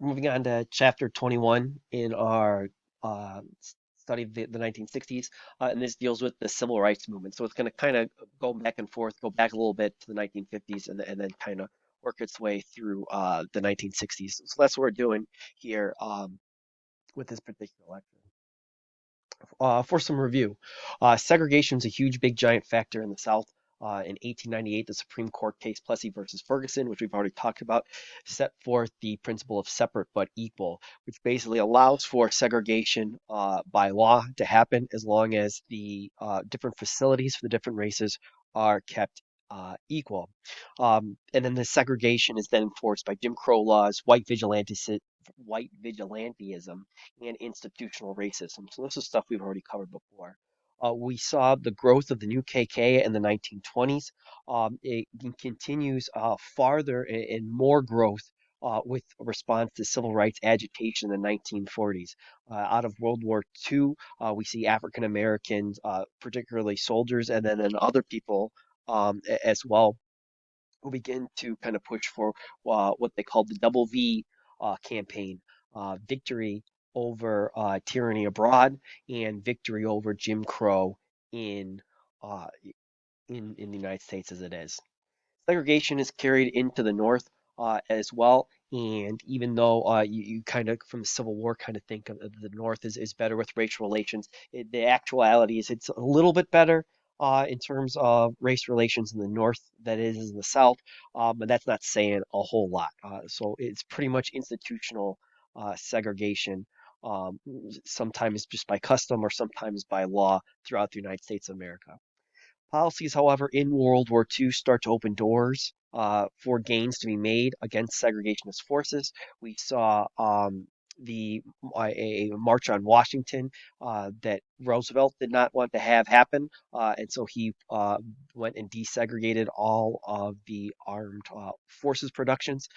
Moving on to chapter 21 in our study of the 1960s, and this deals with the civil rights movement. So it's going to kind of go back and forth, go back a little bit to the 1950s, and then kind of work its way through the 1960s. So that's what we're doing here with this particular lecture. For some review, segregation is a huge, big, giant factor in the South. In 1898, the Supreme Court case Plessy versus Ferguson, which we've already talked about, set forth the principle of separate but equal, which basically allows for segregation by law to happen as long as the different facilities for the different races are kept equal. And then the segregation is then enforced by Jim Crow laws, white vigilantism, and institutional racism. So this is stuff we've already covered before. We saw the growth of the new KK in the 1920s. It continues farther and more growth with a response to civil rights agitation in the 1940s. Out of World War II, we see African Americans, particularly soldiers, and then other people as well, who begin to kind of push for what they called the Double V campaign, victory over tyranny abroad and victory over Jim Crow in uh, in the United States as it is. Segregation is carried into the North as well. And even though you kind of from the Civil War kind of think of the North is better with racial relations, the actuality is it's a little bit better in terms of race relations in the North than it is in the South, but that's not saying a whole lot. So it's pretty much institutional segregation, sometimes just by custom or sometimes by law throughout the United States of America. Policies, however, in World War II start to open doors for gains to be made against segregationist forces. We saw a march on Washington that Roosevelt did not want to have happen, and so he went and desegregated all of the armed forces productions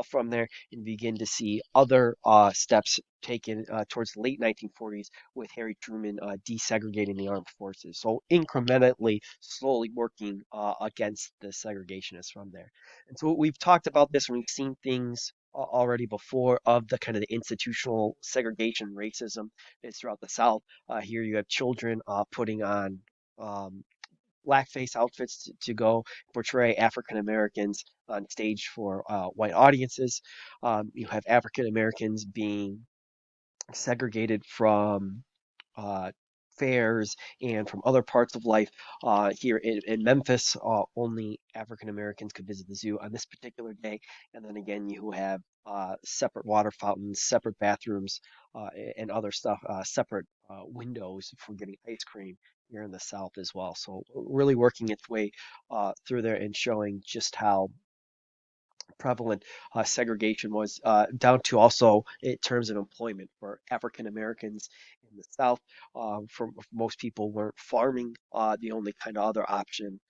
from there, and begin to see other steps taken towards the late 1940s with Harry Truman desegregating the armed forces. So incrementally, slowly working against the segregationists from there. And so we've talked about this and we've seen things already before of the kind of the institutional segregation racism is throughout the South. Here you have children putting on um, blackface outfits to go portray African Americans on stage for white audiences. You have African Americans being segregated from uh, fairs and from other parts of life. Here in Memphis, only African Americans could visit the zoo on this particular day. And then again, you have separate water fountains, separate bathrooms, and other stuff, separate windows for getting ice cream here in the South as well. So really working its way through there and showing just how prevalent segregation was, down to also in terms of employment for African Americans in the South. For most people weren't farming. The only kind of other option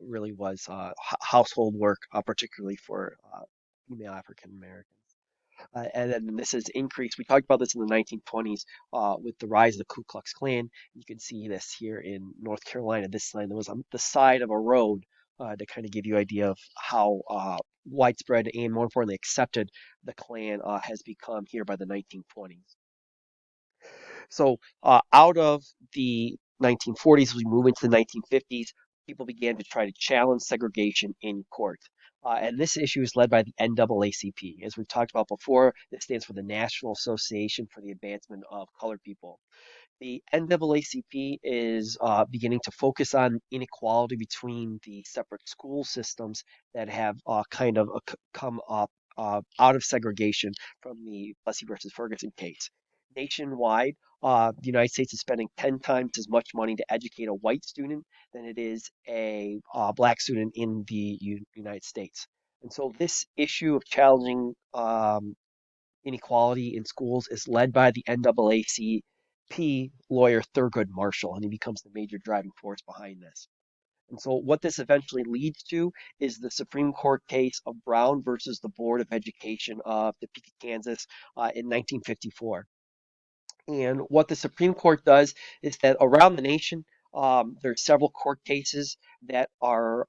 really was household work, particularly for female African Americans. And then this has increased. We talked about this in the 1920s with the rise of the Ku Klux Klan. You can see this here in North Carolina. This sign that was on the side of a road to kind of give you an idea of how widespread and more importantly accepted the Klan has become here by the 1920s. So out of the 1940s, as we move into the 1950s, people began to try to challenge segregation in court. And this issue is led by the NAACP. As we've talked about before, this stands for the National Association for the Advancement of Colored People. The NAACP is beginning to focus on inequality between the separate school systems that have kind of come up out of segregation from the Plessy versus Ferguson case. Nationwide, the United States is spending 10 times as much money to educate a white student than it is a black student in the United States. And so this issue of challenging inequality in schools is led by the NAACP lawyer Thurgood Marshall, and he becomes the major driving force behind this. And so, what this eventually leads to is the Supreme Court case of Brown versus the Board of Education of Topeka, Kansas, in 1954. And what the Supreme Court does is that around the nation, There's several court cases that are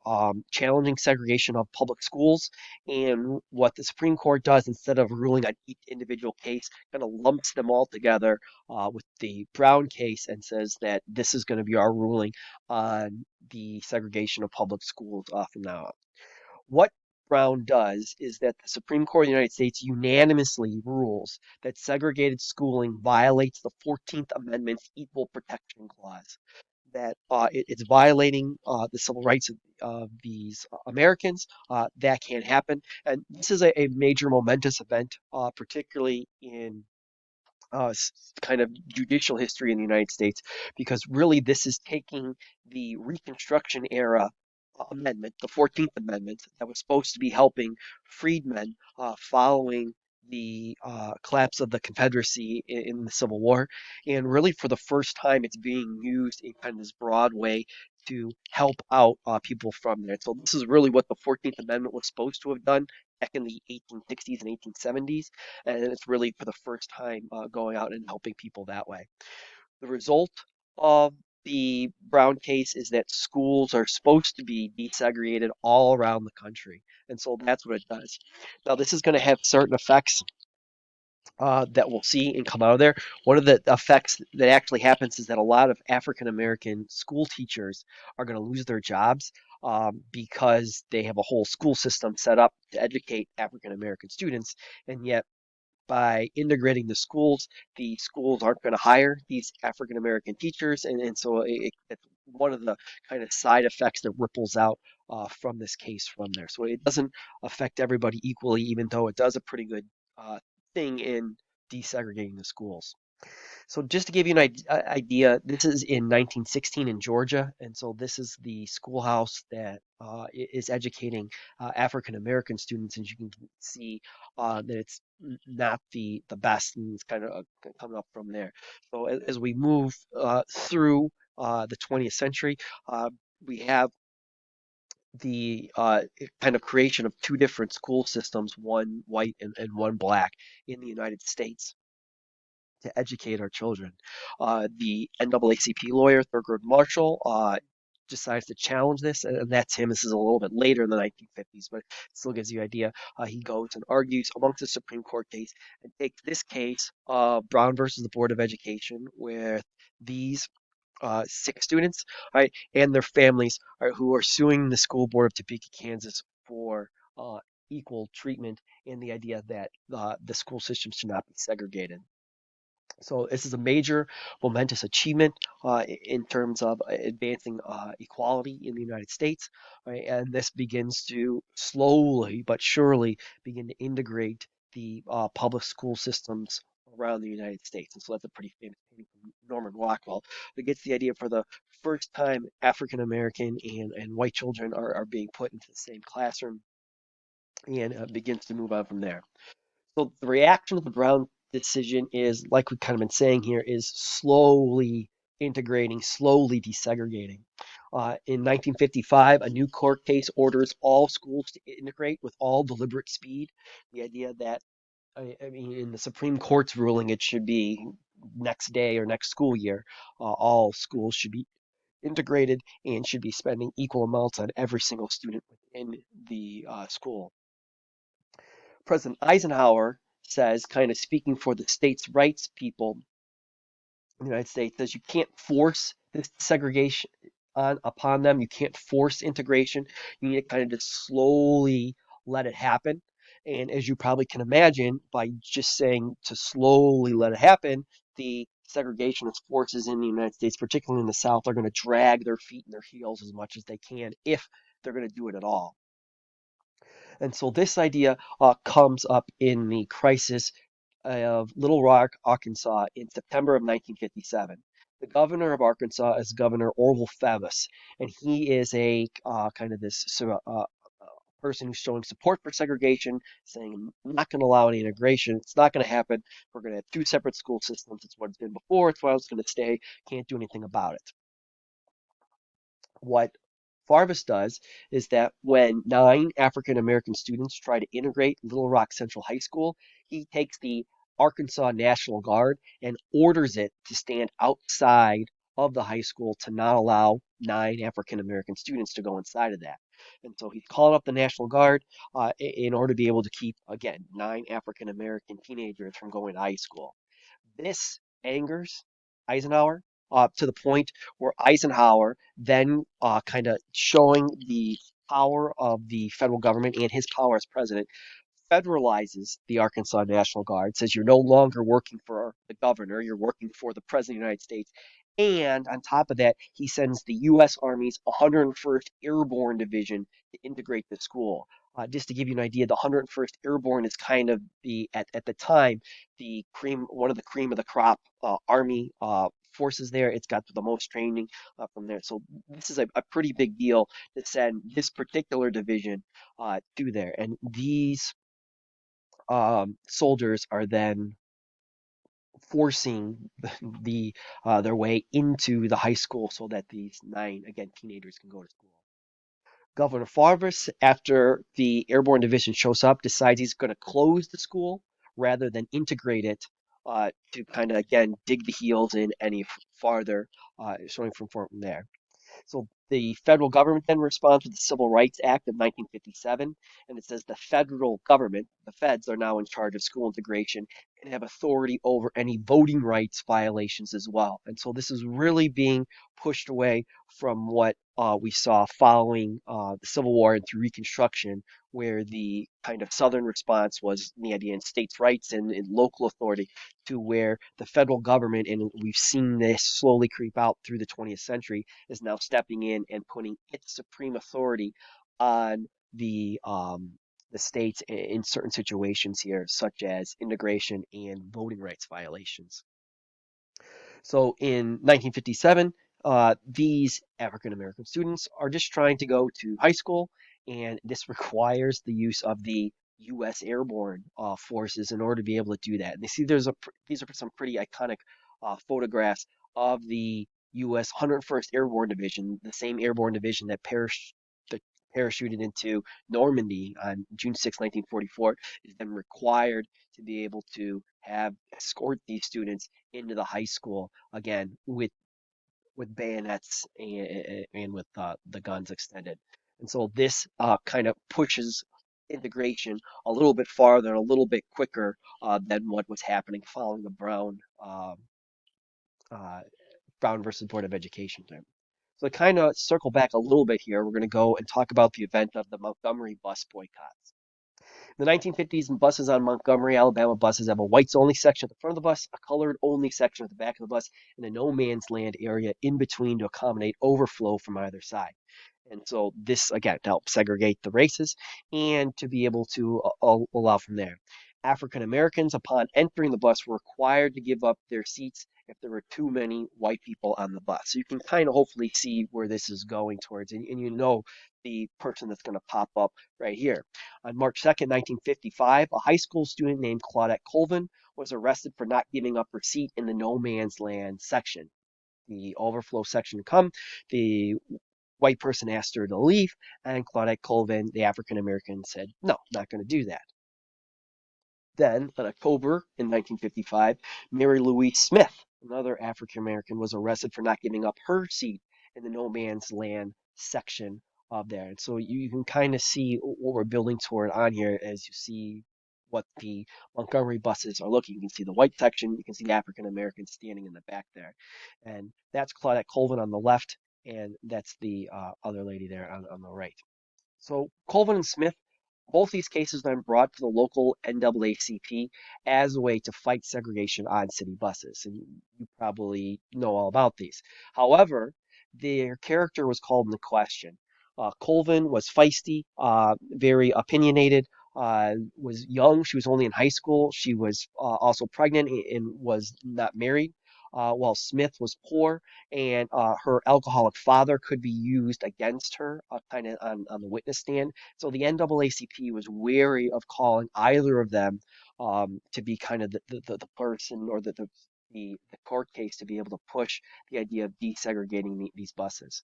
challenging segregation of public schools. And what the Supreme Court does, instead of ruling on each individual case, kind of lumps them all together with the Brown case and says that this is going to be our ruling on the segregation of public schools from now on. What Brown does is that the Supreme Court of the United States unanimously rules that segregated schooling violates the 14th Amendment's Equal Protection Clause, that it's violating the civil rights of these Americans. That can't happen. And this is a major momentous event, particularly in kind of judicial history in the United States, because really this is taking the Reconstruction era amendment, the 14th Amendment, that was supposed to be helping freedmen following the collapse of the Confederacy in the Civil War. And really, for the first time, it's being used in kind of this broad way to help out people from there. So, this is really what the 14th Amendment was supposed to have done back in the 1860s and 1870s. And it's really for the first time going out and helping people that way. The result of the Brown case is that schools are supposed to be desegregated all around the country. And so that's what it does. Now, this is going to have certain effects that we'll see and come out of there. One of the effects that actually happens is that a lot of African American school teachers are going to lose their jobs because they have a whole school system set up to educate African American students. And yet, by integrating the schools aren't going to hire these African American teachers, and so it's one of the kind of side effects that ripples out from this case from there. So it doesn't affect everybody equally, even though it does a pretty good thing in desegregating the schools. So just to give you an idea, this is in 1916 in Georgia, and so this is the schoolhouse that is educating African American students, and you can see that it's not the best, and it's kind of coming up from there. So as we move through the 20th century, uh, we have the kind of creation of two different school systems, one white and one black, in the United States to educate our children. The NAACP lawyer, Thurgood Marshall, decides to challenge this, and that's him. This is a little bit later in the 1950s, but it still gives you an idea. He goes and argues amongst the Supreme Court case and takes this case, Brown versus the Board of Education, where these six students, right, and their families, right, who are suing the school board of Topeka, Kansas for equal treatment and the idea that the school system should not be segregated. So this is a major momentous achievement in terms of advancing equality in the United States, right? And this begins to slowly but surely begin to integrate the public school systems around the United States. And so that's a pretty famous painting from Norman Rockwell that gets the idea for the first time African American and white children are being put into the same classroom and begins to move on from there. So the reaction to the Brown decision is, like we've kind of been saying here, is slowly integrating, slowly desegregating. In 1955, a new court case orders all schools to integrate with all deliberate speed. The idea that, I mean, in the Supreme Court's ruling, it should be next day or next school year. All schools should be integrated and should be spending equal amounts on every single student within the school. President Eisenhower says, kind of speaking for the states' rights people in the United States, says you can't force this segregation upon them. You can't force integration. You need to kind of just slowly let it happen. And as you probably can imagine, by just saying to slowly let it happen, the segregationist forces in the United States, particularly in the South, are going to drag their feet and their heels as much as they can if they're going to do it at all. And so this idea comes up in the crisis of Little Rock, Arkansas in September of 1957. The governor of Arkansas is Governor Orville Faubus, and he is a kind of this person who's showing support for segregation, saying, I'm not going to allow any integration. It's not going to happen. We're going to have two separate school systems. It's what it's been before. It's what I was going to stay. Can't do anything about it. What Farvis does is that when 9 African American students try to integrate Little Rock Central High School, he takes the Arkansas National Guard and orders it to stand outside of the high school to not allow 9 African American students to go inside of that. And so he's calling up the National Guard in order to be able to keep, again, 9 African American teenagers from going to high school. This angers Eisenhower to the point where Eisenhower then kind of showing the power of the federal government and his power as president federalizes the Arkansas National Guard, says you're no longer working for the governor, you're working for the President of the United States. And on top of that, he sends the U.S. Army's 101st Airborne Division to integrate the school. Just to give you an idea, the 101st Airborne is kind of at the time, the cream, one of the cream of the crop Army forces there. It's got the most training from there. So this is a pretty big deal to send this particular division through there. And these soldiers are then forcing the their way into the high school so that these nine again teenagers can go to school. Governor Farvis, after the airborne division shows up, decides he's going to close the school rather than integrate it to kind of again dig the heels in any farther, showing from there. So the federal government then responds with the Civil Rights Act of 1957, and it says the federal government, the feds, are now in charge of school integration and have authority over any voting rights violations as well. And so this is really being pushed away from what we saw following the Civil War and through Reconstruction, where the kind of Southern response was the idea in states' rights and local authority, to where the federal government, and we've seen this slowly creep out through the 20th century, is now stepping in and putting its supreme authority on the states in certain situations here, such as integration and voting rights violations. So in 1957, these African American students are just trying to go to high school, and this requires the use of the U.S. airborne forces in order to be able to do that. And they see these are some pretty iconic photographs of the U.S. 101st Airborne Division, the same airborne division that parachuted into Normandy on June 6, 1944, is then required to be able to have escort these students into the high school again with bayonets and with the guns extended. And so this kind of pushes integration a little bit farther, a little bit quicker than what was happening following the uh, Brown versus Board of Education thing. So to kind of circle back a little bit here, we're going to go and talk about the event of the Montgomery bus boycotts. In the 1950s, buses on Montgomery, Alabama buses have a whites only section at the front of the bus, a colored only section at the back of the bus, and a no man's land area in between to accommodate overflow from either side. And so this again to help segregate the races and to be able to allow from there. African Americans, upon entering the bus, were required to give up their seats if there were too many white people on the bus. So you can kind of hopefully see where this is going towards, and you know the person that's going to pop up right here. On March 2nd, 1955, a high school student named Claudette Colvin was arrested for not giving up her seat in the no man's land section. The overflow section come, the white person asked her to leave, and Claudette Colvin, the African American, said, no, not going to do that. Then, in October in 1955, Mary Louise Smith, another African American, was arrested for not giving up her seat in the no man's land section of there. And so you can kind of see what we're building toward on here as you see what the Montgomery buses are looking. You can see the white section, you can see the African Americans standing in the back there. And that's Claudette Colvin on the left, and that's the other lady there on the right. So Colvin and Smith, both these cases then brought to the local NAACP as a way to fight segregation on city buses. And you probably know all about these. However, their character was called into question. Colvin was feisty, very opinionated, was young. She was only in high school. She was also pregnant and was not married. While Smith was poor, and her alcoholic father could be used against her, kind of on the witness stand. So the NAACP was wary of calling either of them to be kind of the person or the court case to be able to push the idea of desegregating these buses.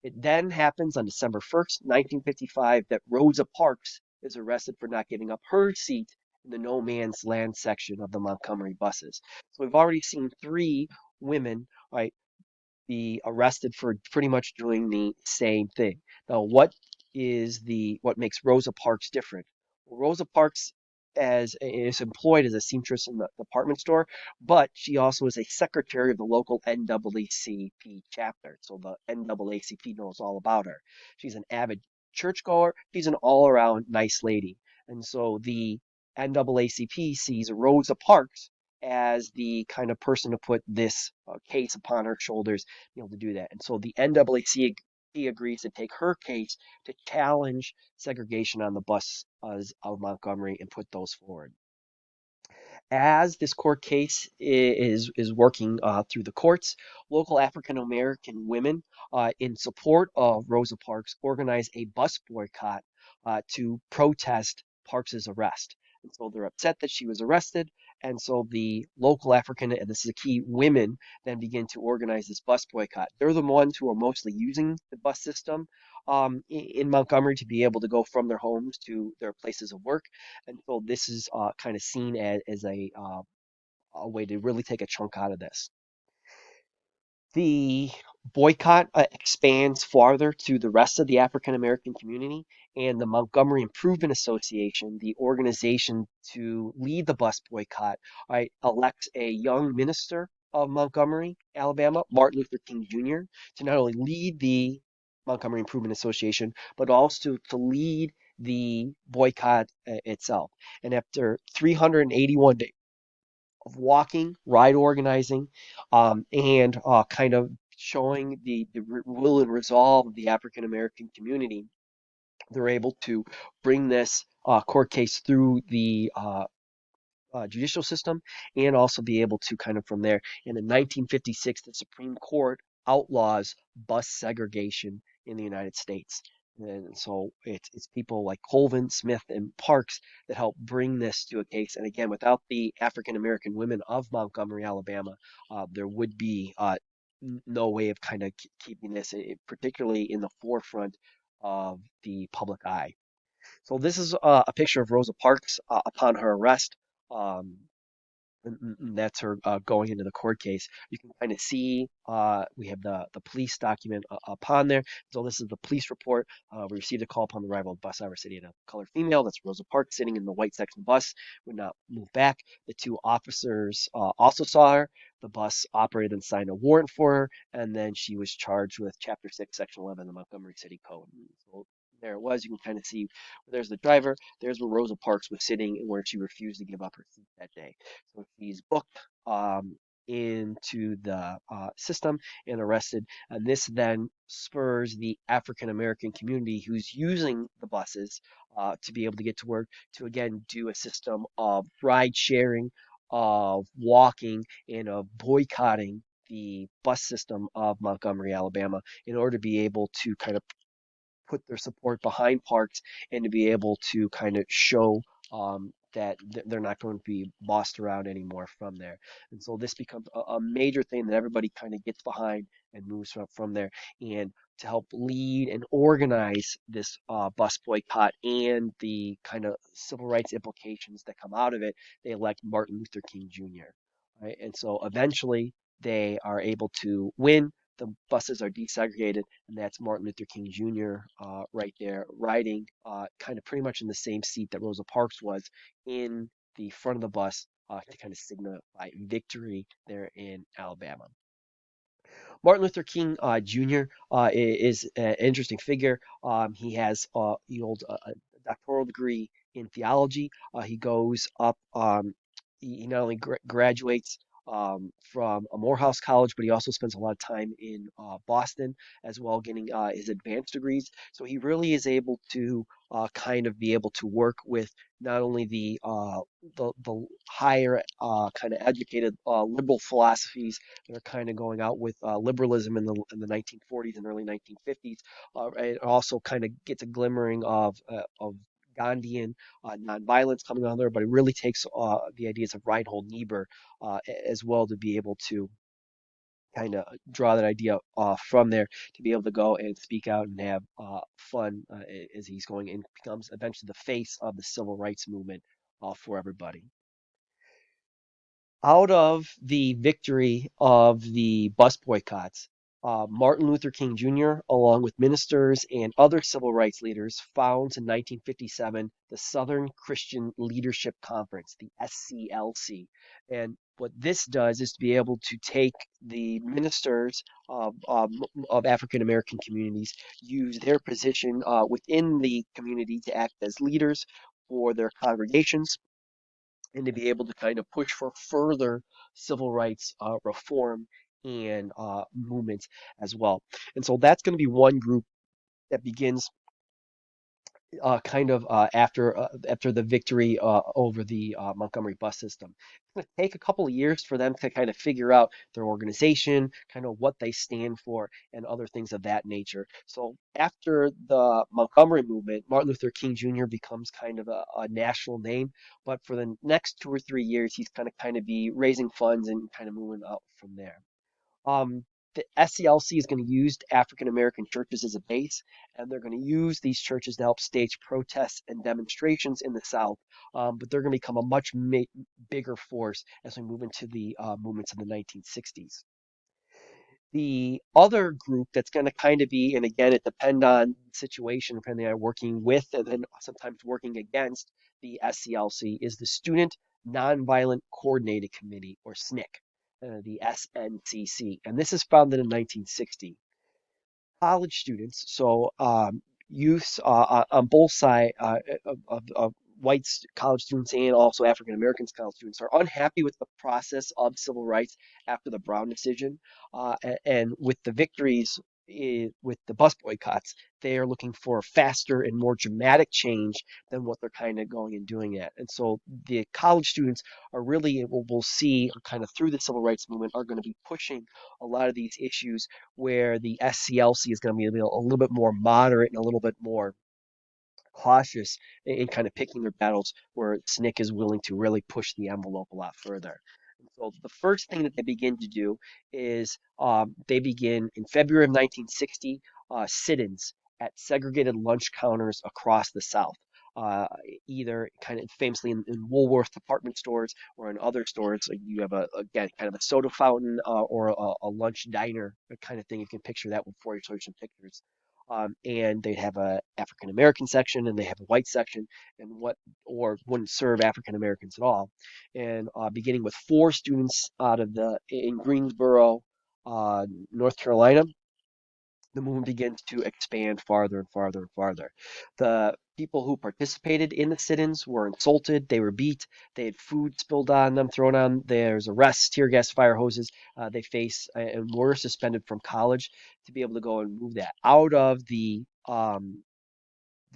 It then happens on December 1st, 1955, that Rosa Parks is arrested for not giving up her seat in the no man's land section of the Montgomery buses. So we've already seen three women, right, be arrested for pretty much doing the same thing. Now, what makes Rosa Parks different? Well, Rosa Parks as is employed as a seamstress in the department store, but she also is a secretary of the local NAACP chapter. So the NAACP knows all about her. She's an avid churchgoer. She's an all-around nice lady. And so the NAACP sees Rosa Parks as the kind of person to put this case upon her shoulders, be able to do that. And so the NAACP agrees to take her case to challenge segregation on the bus of Montgomery and put those forward. As this court case is working through the courts, local African American women in support of Rosa Parks organize a bus boycott to protest Parks's arrest. And so they're upset that she was arrested. And so the local African, and this is a key, women then begin to organize this bus boycott. They're the ones who are mostly using the bus system in Montgomery to be able to go from their homes to their places of work. And so this is kind of seen as a way to really take a chunk out of this. The boycott expands farther to the rest of the African American community, and the Montgomery Improvement Association, the organization to lead the bus boycott, right, elects a young minister of Montgomery, Alabama, Martin Luther King Jr., to not only lead the Montgomery Improvement Association, but also to lead the boycott itself. And after 381 days of walking, ride organizing, and kind of showing the will and resolve of the African American community, they're able to bring this court case through the judicial system and also be able to kind of from there. And in 1956, the Supreme Court outlaws bus segregation in the United States. And so it's people like Colvin, Smith, and Parks that help bring this to a case. And again, without the African American women of Montgomery, Alabama, there would be no way of kind of keeping this, particularly in the forefront of the public eye. So this is a picture of Rosa Parks upon her arrest. Um, and that's her going into the court case. You can kind of see we have the police document upon there. So this is the police report. We received a call upon the arrival of bus driver city and a colored female. That's Rosa Parks sitting in the white section bus, would not move back. The two officers also saw her. The bus operated and signed a warrant for her, and then she was charged with Chapter 6, Section 11 of the Montgomery City Code. So there it was. You can kind of see there's the driver. There's where Rosa Parks was sitting and where she refused to give up her seat that day. So he's booked into the system and arrested. And this then spurs the African American community who's using the buses to be able to get to work to again do a system of ride sharing, of walking, and of boycotting the bus system of Montgomery, Alabama, in order to be able to kind of put their support behind Parks and to be able to kind of show that they're not going to be bossed around anymore from there. And so this becomes a major thing that everybody kind of gets behind and moves from there. And to help lead and organize this bus boycott and the kind of civil rights implications that come out of it, they elect Martin Luther King Jr. Right? And so eventually they are able to win. The buses are desegregated, and that's Martin Luther King Jr. Right there, riding kind of pretty much in the same seat that Rosa Parks was in the front of the bus to kind of signify victory there in Alabama. Martin Luther King Jr. Is an interesting figure. He holds a doctoral degree in theology. He goes up. He not only graduates from a Morehouse College, but he also spends a lot of time in Boston as well, getting his advanced degrees. So he really is able to kind of be able to work with not only the higher kind of educated liberal philosophies that are kind of going out with liberalism in the 1940s and early 1950s. It also kind of gets a glimmering of Gandhian nonviolence coming on there, but it really takes the ideas of Reinhold Niebuhr as well to be able to kind of draw that idea from there to be able to go and speak out and have fun as he's going and becomes eventually the face of the civil rights movement for everybody. Out of the victory of the bus boycotts, Martin Luther King Jr., along with ministers and other civil rights leaders, founds in 1957 the Southern Christian Leadership Conference, the SCLC. And what this does is to be able to take the ministers of African American communities, use their position within the community to act as leaders for their congregations, and to be able to kind of push for further civil rights reform and movements as well. And so that's going to be one group that begins after the victory over the Montgomery bus system. It's going to take a couple of years for them to kind of figure out their organization, kind of what they stand for, and other things of that nature. So after the Montgomery movement, Martin Luther King Jr. becomes kind of a national name, but for the next 2 or 3 years, he's kind of be raising funds and kind of moving up from there. Um, the SCLC is going to use African American churches as a base, and they're going to use these churches to help stage protests and demonstrations in the South. But they're going to become a much bigger force as we move into the movements in the 1960s. The other group that's going to kind of be, and again, it depends on the situation, depending on working with and then sometimes working against the SCLC, is the Student Nonviolent Coordinating Committee, or SNCC, the SNCC. And this is founded in 1960. College students, so youth on both sides of white college students and also African American college students, are unhappy with the process of civil rights after the Brown decision, and with the victories with the bus boycotts. They are looking for a faster and more dramatic change than what they're kind of going and doing at. And so the college students are really, we'll see kind of through the civil rights movement, are going to be pushing a lot of these issues, where the SCLC is going to be a little bit more moderate and a little bit more cautious in kind of picking their battles, where SNCC is willing to really push the envelope a lot further. And so the first thing that they begin to do is they begin in February of 1960 sit-ins at segregated lunch counters across the South. Uh, Either kind of famously in Woolworth department stores or in other stores, like you have again kind of a soda fountain or a lunch diner kind of thing. You can picture that before you show you some pictures. And they have a African American section and they have a white section, and what or wouldn't serve African Americans at all. And beginning with four students out of the in Greensboro, North Carolina, the movement begins to expand farther and farther and farther. The people who participated in the sit-ins were insulted, they were beat, they had food spilled on them, thrown on. There's arrests, tear gas, fire hoses. They face and were suspended from college to be able to go and move that out of the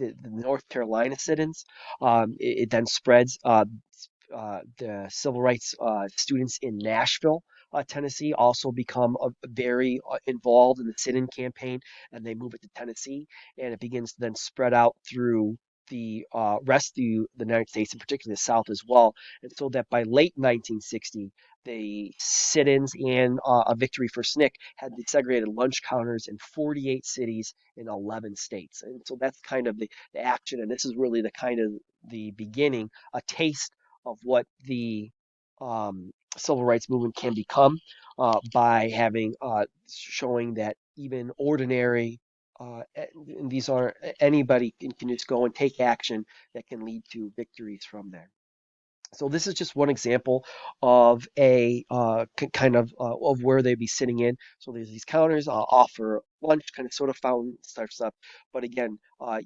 North Carolina sit-ins. It then spreads. The civil rights students in Nashville, Tennessee, also become very involved in the sit-in campaign, and they move it to Tennessee, and it begins to then spread out through the rest of the United States, and particularly the South as well. And so that by late 1960, the sit-ins and a victory for SNCC had the segregated lunch counters in 48 cities in 11 states. And so that's kind of the action, and this is really the kind of the beginning, a taste of what the civil rights movement can become by having showing that even ordinary and these are anybody can just go and take action that can lead to victories from there. So this is just one example of a kind of where they'd be sitting in. So there's these counters offer lunch, kind of soda fountain starts up. But again,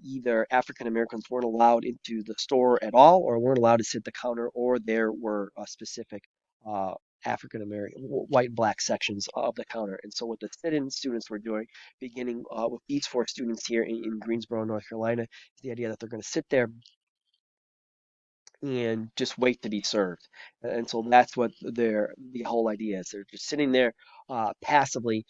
either African Americans weren't allowed into the store at all, or weren't allowed to sit at the counter, or there were specific uh, African American, white and black sections of the counter. And so what the sit-in students were doing, beginning with these four students here in Greensboro, North Carolina, is the idea that they're going to sit there and just wait to be served. And so that's what the whole idea is. They're just sitting there passively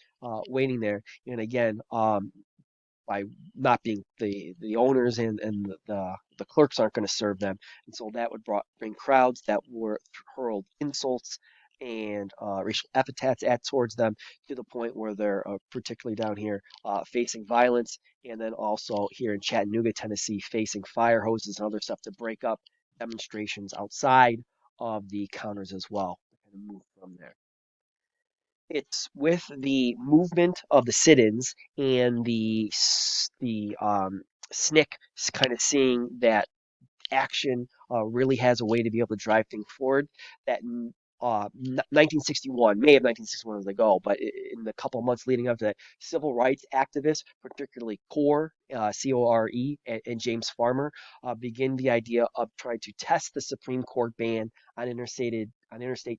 waiting there. And again, by not being the owners and the clerks aren't going to serve them, and so that would bring crowds that were hurled insults and racial epithets at towards them, to the point where they're particularly down here facing violence, and then also here in Chattanooga, Tennessee, facing fire hoses and other stuff to break up demonstrations outside of the counters as well. Kind of move from there. it's with the movement of the sit-ins and the SNCC kind of seeing that action really has a way to be able to drive things forward. That 1961, May of 1961 was the goal, but in the couple of months leading up to that, civil rights activists, particularly CORE, CORE, and James Farmer, begin the idea of trying to test the Supreme Court ban on interstate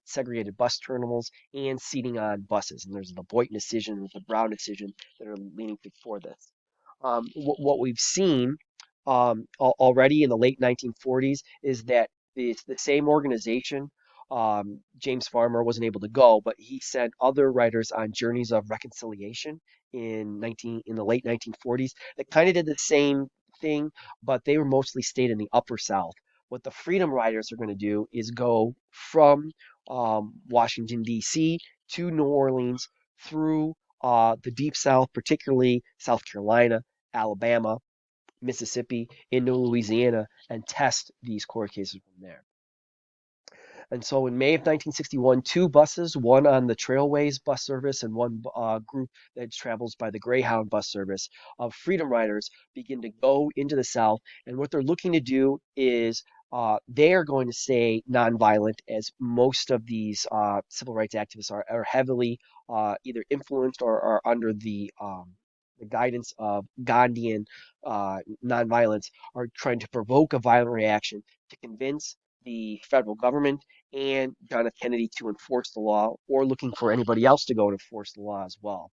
segregated bus terminals and seating on buses. And there's the Boynton decision, there's the Brown decision that are leaning for this. What we've seen already in the late 1940s is that it's the same organization. James Farmer wasn't able to go, but he sent other writers on journeys of reconciliation in the late 1940s that kind of did the same thing, but they were mostly stayed in the Upper South. What the Freedom Riders are going to do is go from Washington D.C. to New Orleans through the Deep South, particularly South Carolina, Alabama, Mississippi, into Louisiana, and test these court cases from there. And so in May of 1961, two buses, one on the Trailways bus service and one group that travels by the Greyhound bus service of Freedom Riders, begin to go into the South. And what they're looking to do is they are going to stay nonviolent, as most of these civil rights activists are heavily either influenced or are under the guidance of Gandhian nonviolence, are trying to provoke a violent reaction to convince the federal government and John F. Kennedy to enforce the law, or looking for anybody else to go and enforce the law as well.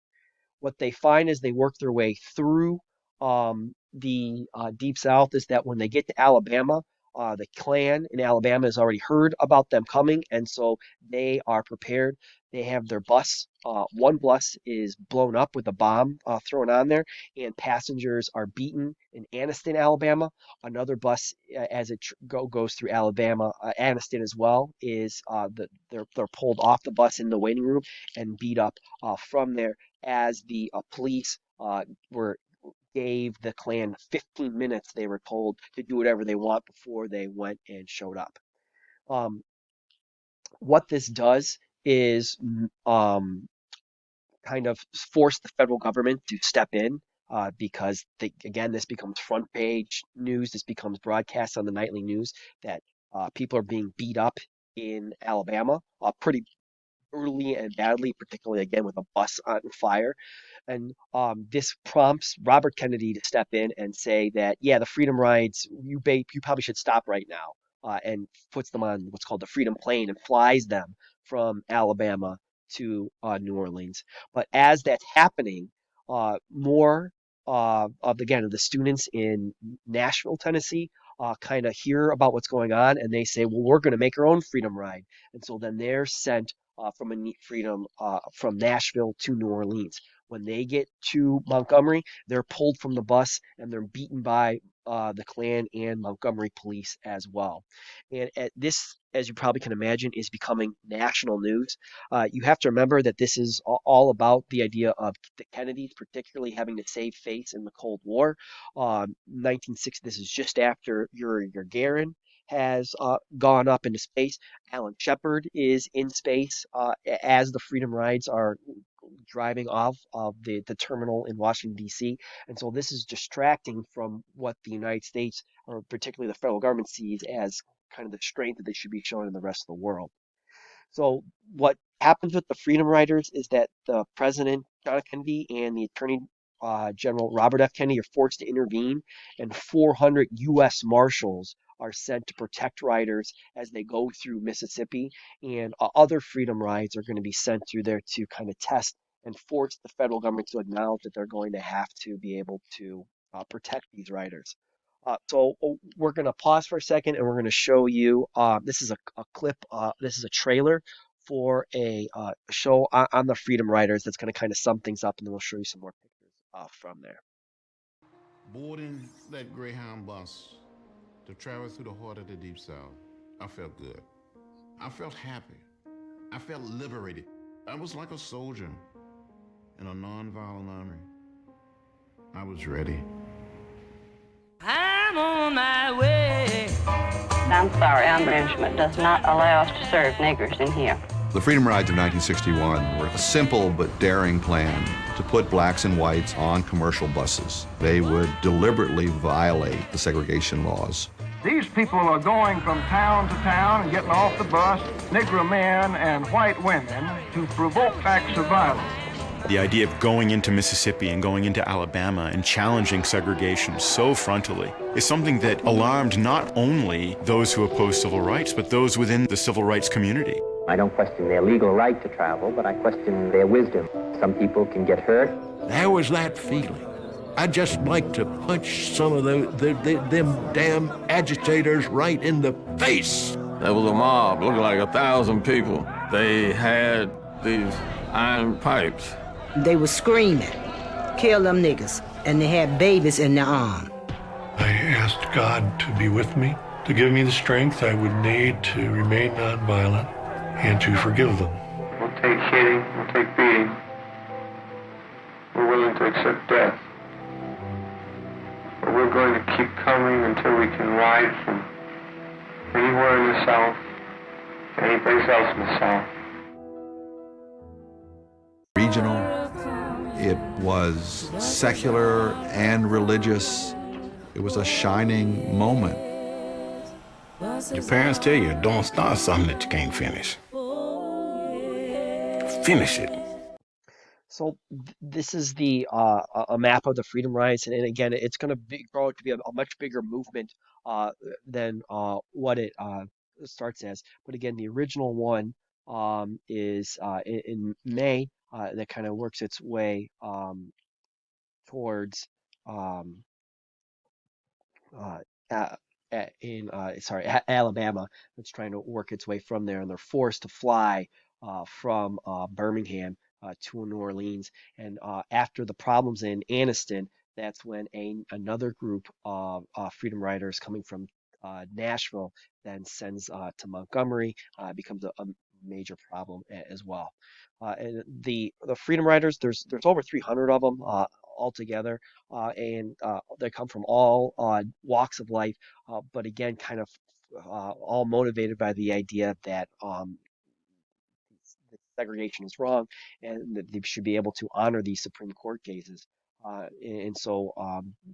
What they find as they work their way through the Deep South is that when they get to Alabama, the Klan in Alabama has already heard about them coming, and so they are prepared. They have their bus. One bus is blown up with a bomb thrown on there, and passengers are beaten in Anniston, Alabama. Another bus, as it goes through Alabama, Anniston as well, is they're pulled off the bus in the waiting room and beat up from there, as the police were gave the Klan 15 minutes, they were told, to do whatever they want before they went and showed up. What this does is kind of force the federal government to step in, because again, this becomes front page news. This becomes broadcast on the nightly news that people are being beat up in Alabama pretty brutally and badly, particularly again with a bus on fire. And this prompts Robert Kennedy to step in and say that, yeah, the Freedom Rides, you probably should stop right now, and puts them on what's called the Freedom Plane and flies them from Alabama to New Orleans. But as that's happening, more of the students in Nashville, Tennessee, kind of hear about what's going on, and they say, well, we're going to make our own Freedom Ride. And so then they're sent from Nashville to New Orleans. When they get to Montgomery, they're pulled from the bus and they're beaten by the Klan and Montgomery police as well. And this, as you probably can imagine, is becoming national news. You have to remember that this is all about the idea of the Kennedys, particularly having to save face in the Cold War. 1960. This is just after Yuri Gagarin has gone up into space. Alan Shepard is in space as the Freedom Rides are driving off of the terminal in Washington, D.C. And so this is distracting from what the United States, or particularly the federal government, sees as kind of the strength that they should be showing in the rest of the world. So what happens with the Freedom Riders is that the President, John F. Kennedy, and the Attorney General Robert F. Kennedy are forced to intervene, and 400 U.S. Marshals are sent to protect riders as they go through Mississippi, and other Freedom Rides are going to be sent through there to kind of test and force the federal government to acknowledge that they're going to have to be able to protect these riders. We're going to pause for a second, and we're going to show you, this is a clip, this is a trailer for a show on the Freedom Riders that's going to kind of sum things up, and then we'll show you some more pictures from there. Boarding that Greyhound bus to travel through the heart of the Deep South, I felt good. I felt happy. I felt liberated. I was like a soldier in a nonviolent army. I was ready. I'm on my way. I'm sorry, our management does not allow us to serve niggers in here. The Freedom Rides of 1961 were a simple but daring plan to put blacks and whites on commercial buses. They would deliberately violate the segregation laws. These people are going from town to town and getting off the bus, Negro men and white women, to provoke acts of violence. The idea of going into Mississippi and going into Alabama and challenging segregation so frontally is something that alarmed not only those who oppose civil rights, but those within the civil rights community. I don't question their legal right to travel, but I question their wisdom. Some people can get hurt. There was that feeling. I'd just like to punch some of them damn agitators right in the face. There was a mob, looked like 1,000 people. They had these iron pipes. They were screaming, kill them niggas, and they had babies in their arms. I asked God to be with me, to give me the strength I would need to remain nonviolent and to forgive them. We'll take hitting, we'll take beating. We're willing to accept death. But we're going to keep coming until we can ride from anywhere in the South, any place else in the South. Regional. It was secular and religious. It was a shining moment. Your parents tell you, don't start something that you can't finish. Finish it. So this is the a map of the Freedom Rides, and again, it's going to grow to be a much bigger movement than what it starts as. But again, the original one is in May. That kind of works its way towards Alabama. It's trying to work its way from there, and they're forced to fly from Birmingham to New Orleans. And after the problems in Anniston, that's when another group of Freedom Riders coming from Nashville then sends to Montgomery, becomes a major problem as well. And the Freedom Riders, there's over 300 of them altogether, and they come from all walks of life, but again, kind of all motivated by the idea that segregation is wrong and that they should be able to honor these Supreme Court cases. And so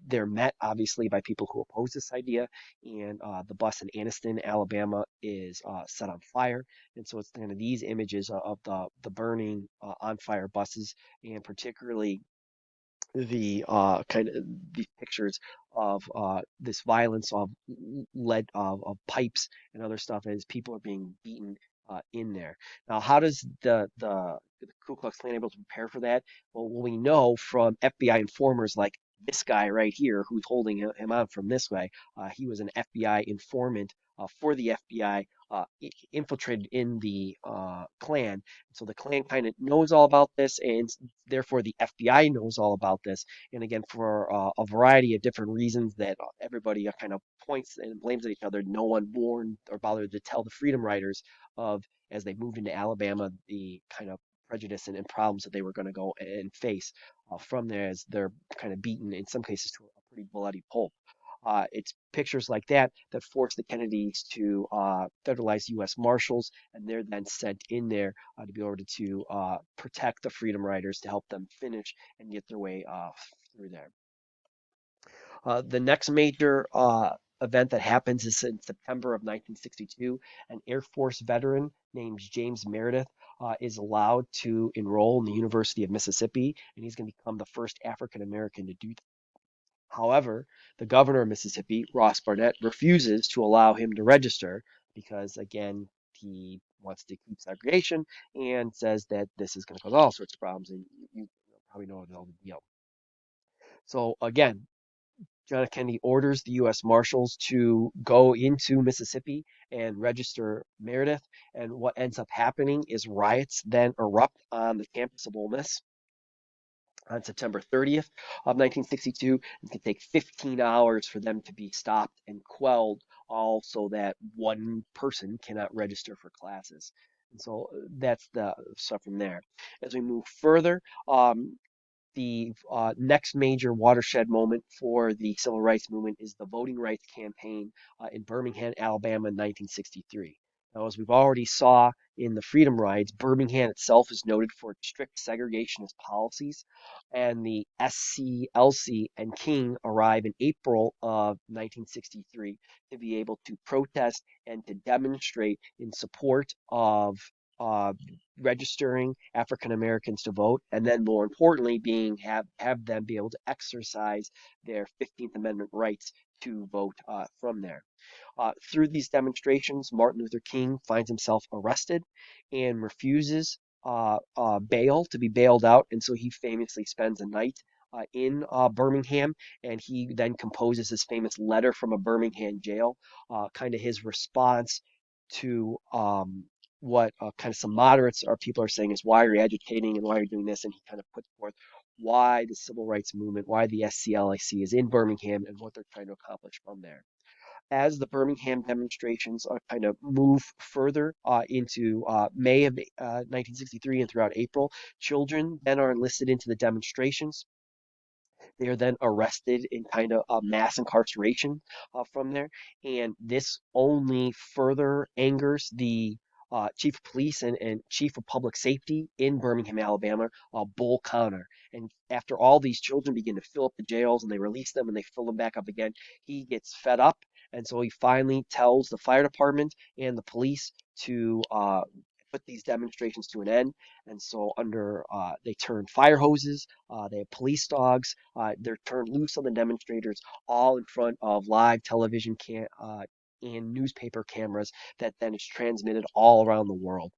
they're met obviously by people who oppose this idea, and the bus in Anniston, Alabama is set on fire. And so it's kind of these images of the burning on fire buses, and particularly the kind of these pictures of this violence of lead of pipes and other stuff as people are being beaten in there. Now, how does the Ku Klux Klan able to prepare for that? Well, we know from FBI informers like this guy right here, who's holding him on from this way. He was an FBI informant for the FBI, infiltrated in the Klan. So the Klan kind of knows all about this, and therefore the FBI knows all about this. And again, for a variety of different reasons that everybody kind of points and blames at each other, no one warned or bothered to tell the Freedom Riders of, as they moved into Alabama, the kind of prejudice and problems that they were going to go and face from there as they're kind of beaten, in some cases, to a pretty bloody pulp. It's pictures like that that force the Kennedys to federalize U.S. Marshals, and they're then sent in there to be able to protect the Freedom Riders, to help them finish and get their way through there. The next major event that happens is in September of 1962. An Air Force veteran named James Meredith is allowed to enroll in the University of Mississippi, and he's going to become the first African American to do that. However, the governor of Mississippi, Ross Barnett, refuses to allow him to register because, again, he wants to keep segregation and says that this is going to cause all sorts of problems, and you probably know the deal. So again, John F. Kennedy orders the U.S. Marshals to go into Mississippi and register Meredith, and what ends up happening is riots then erupt on the campus of Ole Miss on September 30th of 1962. It can take 15 hours for them to be stopped and quelled, all so that one person cannot register for classes. And so that's the stuff from there. As we move further, the next major watershed moment for the civil rights movement is the voting rights campaign in Birmingham, Alabama in 1963. Now, as we've already saw in the freedom rides, Birmingham itself is noted for its strict segregationist policies, and the SCLC and King arrive in April of 1963 to be able to protest and to demonstrate in support of uh, registering African Americans to vote, and then more importantly, have them be able to exercise their 15th Amendment rights to vote from there. Through these demonstrations, Martin Luther King finds himself arrested and refuses bail, to be bailed out, and so he famously spends a night in Birmingham, and he then composes his famous letter from a Birmingham jail, kind of his response to what kind of some moderates or people are saying is, why are you agitating and why are you doing this? And he kind of puts forth why the civil rights movement, why the SCLC is in Birmingham and what they're trying to accomplish from there. As the Birmingham demonstrations kind of move further into May of 1963 and throughout April, children then are enlisted into the demonstrations. They are then arrested in kind of mass incarceration from there. And this only further angers the chief of police and chief of public safety in Birmingham, Alabama, Bull Connor. And after all these children begin to fill up the jails and they release them and they fill them back up again, he gets fed up. And so he finally tells the fire department and the police to put these demonstrations to an end. And so they turn fire hoses, they have police dogs, they're turned loose on the demonstrators, all in front of live television and newspaper cameras that then is transmitted all around the world.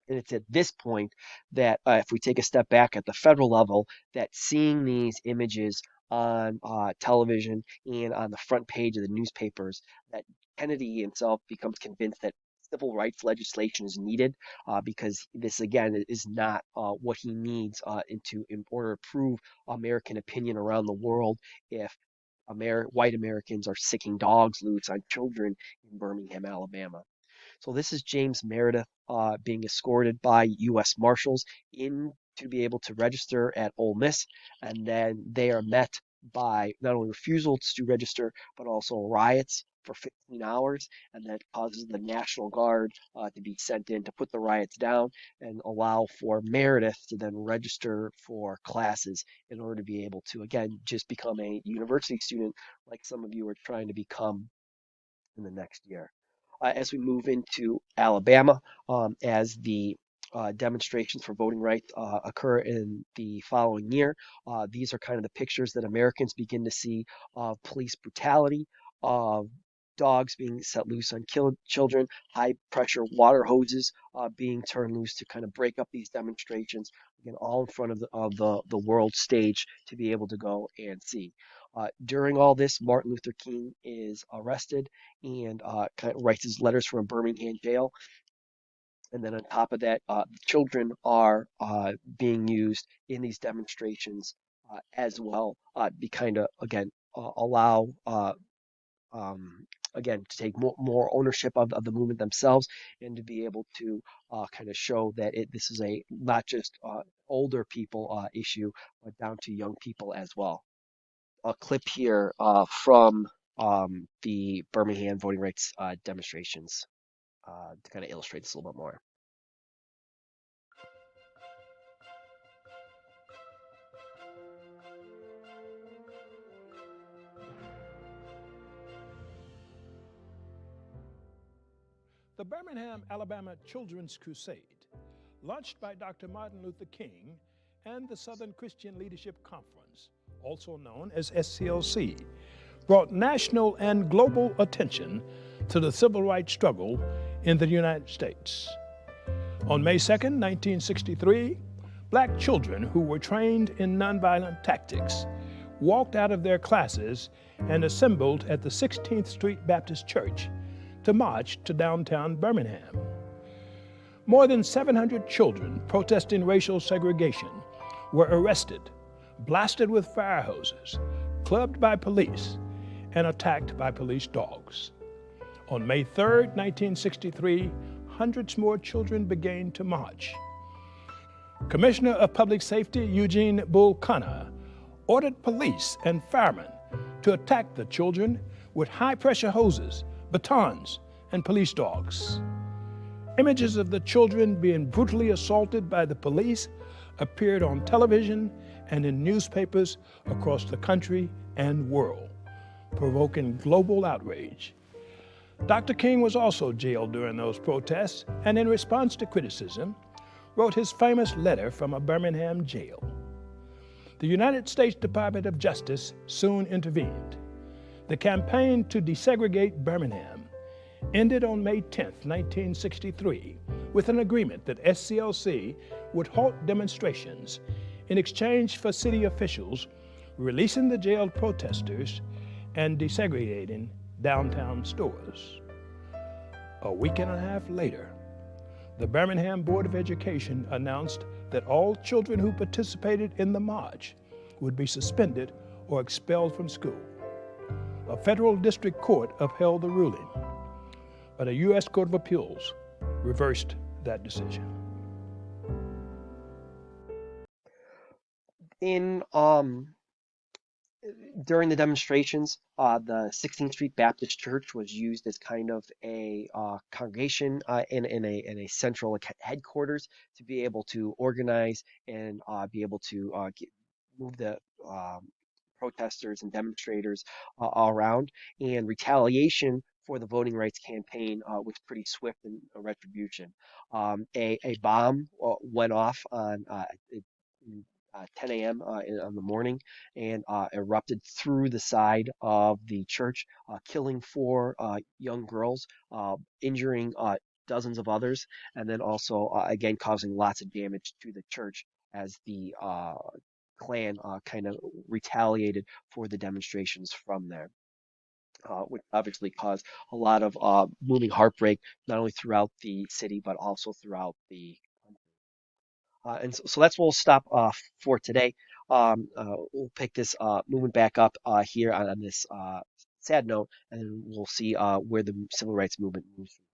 And it's at this point that if we take a step back at the federal level, that seeing these images on television and on the front page of the newspapers, that Kennedy himself becomes convinced that civil rights legislation is needed because this, again, is not what he needs in order to prove American opinion around the world if white Americans are sicking dogs loose on children in Birmingham, Alabama. So this is James Meredith being escorted by U.S. Marshals in to be able to register at Ole Miss, and then they are met by not only refusals to register, but also riots for 15 hours, and that causes the National Guard to be sent in to put the riots down and allow for Meredith to then register for classes in order to be able to, again, just become a university student like some of you are trying to become in the next year. As we move into Alabama, as the demonstrations for voting rights occur in the following year, these are kind of the pictures that Americans begin to see of police brutality, of dogs being set loose on children, high pressure water hoses being turned loose to kind of break up these demonstrations, again, all in front of the world stage to be able to go and see. During all this, Martin Luther King is arrested and kind of writes his letters from a Birmingham jail. And then on top of that, children are being used in these demonstrations as well to kind of, again, allow again, to take more ownership of the movement themselves and to be able to kind of show that this is a not just older people issue, but down to young people as well. A clip here from the Birmingham voting rights demonstrations to kind of illustrate this a little bit more. The Birmingham, Alabama Children's Crusade, launched by Dr. Martin Luther King and the Southern Christian Leadership Conference, also known as SCLC, brought national and global attention to the civil rights struggle in the United States. On May 2nd, 1963, black children who were trained in nonviolent tactics walked out of their classes and assembled at the 16th Street Baptist Church to march to downtown Birmingham. More than 700 children protesting racial segregation were arrested, blasted with fire hoses, clubbed by police, and attacked by police dogs. On May 3rd, 1963, hundreds more children began to march. Commissioner of Public Safety Eugene Bull Connor ordered police and firemen to attack the children with high-pressure hoses, batons, and police dogs. Images of the children being brutally assaulted by the police appeared on television and in newspapers across the country and world, provoking global outrage. Dr. King was also jailed during those protests, and in response to criticism, wrote his famous letter from a Birmingham jail. The United States Department of Justice soon intervened. The campaign to desegregate Birmingham ended on May 10, 1963, with an agreement that SCLC would halt demonstrations in exchange for city officials releasing the jailed protesters and desegregating downtown stores. A week and a half later, the Birmingham Board of Education announced that all children who participated in the march would be suspended or expelled from school. A federal district court upheld the ruling, but a U.S. Court of Appeals reversed that decision. During the demonstrations, the 16th Street Baptist Church was used as kind of a congregation in a central headquarters to be able to organize and be able to move the protesters and demonstrators all around. And retaliation for the voting rights campaign was pretty swift in retribution. A bomb went off on 10 a.m. On the morning and erupted through the side of the church, killing 4 young girls, injuring dozens of others, and then also again causing lots of damage to the church as the Klan kind of retaliated for the demonstrations from there. Which obviously caused a lot of moving heartbreak, not only throughout the city, but also throughout the and so that's where we'll stop for today. We'll pick this movement back up here on this sad note, and then we'll see where the civil rights movement moves from.